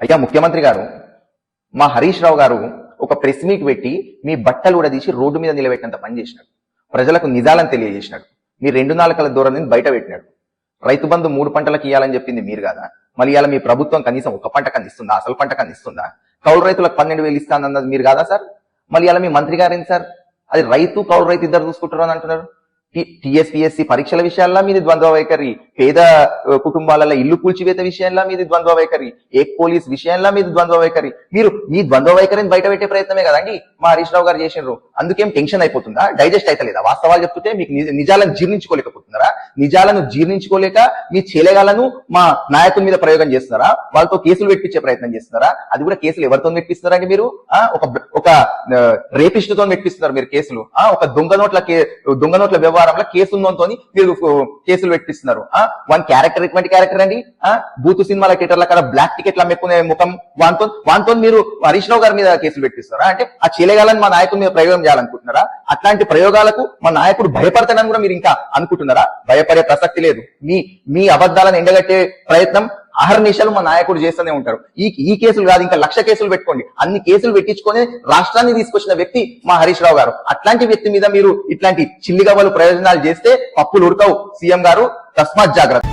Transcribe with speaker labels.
Speaker 1: అయ్యా ముఖ్యమంత్రి గారు, మా హరీష్ రావు గారు ఒక ప్రెస్ మీట్ పెట్టి మీ బట్టలు కూడా తీసి రోడ్డు మీద నిలబెట్టినంత పని చేసినాడు. ప్రజలకు నిజాలను తెలియజేసినాడు. మీ 2 నాలుకల ధోరణిని బయట పెట్టినాడు. రైతు బంధు 3 పంటలకు ఇవ్వాలని చెప్పింది మీరు కదా, మళ్ళీ ఇవాళ మీ ప్రభుత్వం కనీసం 1 పంటకు అందిస్తుందా? అసలు పంటకు అందిస్తుందా? కౌలు రైతులకు 12,000 ఇస్తానన్నది మీరు కాదా సార్? మళ్ళీ ఇవాళ మీ మంత్రి గారేంటి సార్? అది రైతు కౌలు రైతు ఇద్దరు చూసుకుంటారు అని అంటున్నారు. టీఎస్పీఎస్సీ పరీక్షల విషయాల్లో మీది ద్వంద్వ వైఖరి, పేద కుటుంబాలలో ఇల్లు కూల్చివేత విషయంలో మీది ద్వంద్వ వైఖరి, ఏక్ పోలీస్ విషయంలో మీది ద్వంద్వ వైఖరి. మీరు మీ ద్వంద్వ వైఖరిని బయట పెట్టే ప్రయత్నమే కదండి మా హరీష్ రావు గారు చేసినారు. అందుకేం టెన్షన్ అయిపోతుందా? డైజెస్ట్ అయితలేదా? వాస్తవాలు చెప్తుంటే మీకు నిజాలను జీర్ణించుకోలేకపోతున్నారా? నిజాలను జీర్ణించుకోలేక మీ చేలేగాలను మా నాయకుల మీద ప్రయోగం చేస్తున్నారా? వాళ్ళతో కేసులు పెట్టించే ప్రయత్నం చేస్తున్నారా? అది కూడా కేసులు ఎవరితో పెట్టిస్తున్నారండి మీరు? ఒక రేపిస్ట్ తో పెట్టిస్తున్నారు మీరు కేసులు. ఒక దొంగ నోట్ల వ్యవహారంలో కేసు ఉన్నతో మీరు కేసులు పెట్టిస్తున్నారు. వన్ క్యారెక్టర్ ఎటువంటి క్యారెక్టర్ అండి? బూతు సినిమాల థియేటర్ల కదా బ్లాక్ టికెట్లు అమ్ముకునే ముఖం వాంతో మీరు హరీష్ రావు గారి మీద కేసులు పెట్టిస్తున్నారా? అంటే ఆ చేయలేగాలని మా నాయకుడి మీద ప్రయోగం చేయాలనుకుంటున్నారా? అట్లాంటి ప్రయోగాలకు మా నాయకుడు భయపడతాడని కూడా మీరు ఇంకా అనుకుంటున్నారా? భయపడే ప్రసక్తి లేదు. మీ అబద్ధాలను ఎండగట్టే ప్రయత్నం అహర్నిశలు మా నాయకుడు చేస్తూనే ఉంటారు. ఈ కేసులు కాదు, ఇంకా 1,00,000 కేసులు పెట్టుకోండి. అన్ని కేసులు పెట్టించుకొని రాష్ట్రాన్ని తీసుకొచ్చిన వ్యక్తి మా హరీష్ రావు గారు. అట్లాంటి వ్యక్తి మీద మీరు ఇట్లాంటి చిల్లిగవ్వలు ప్రయోజనాలు చేస్తే పప్పులు ఉడకవు. సీఎం గారు తస్మాత్ జాగ్రత్త.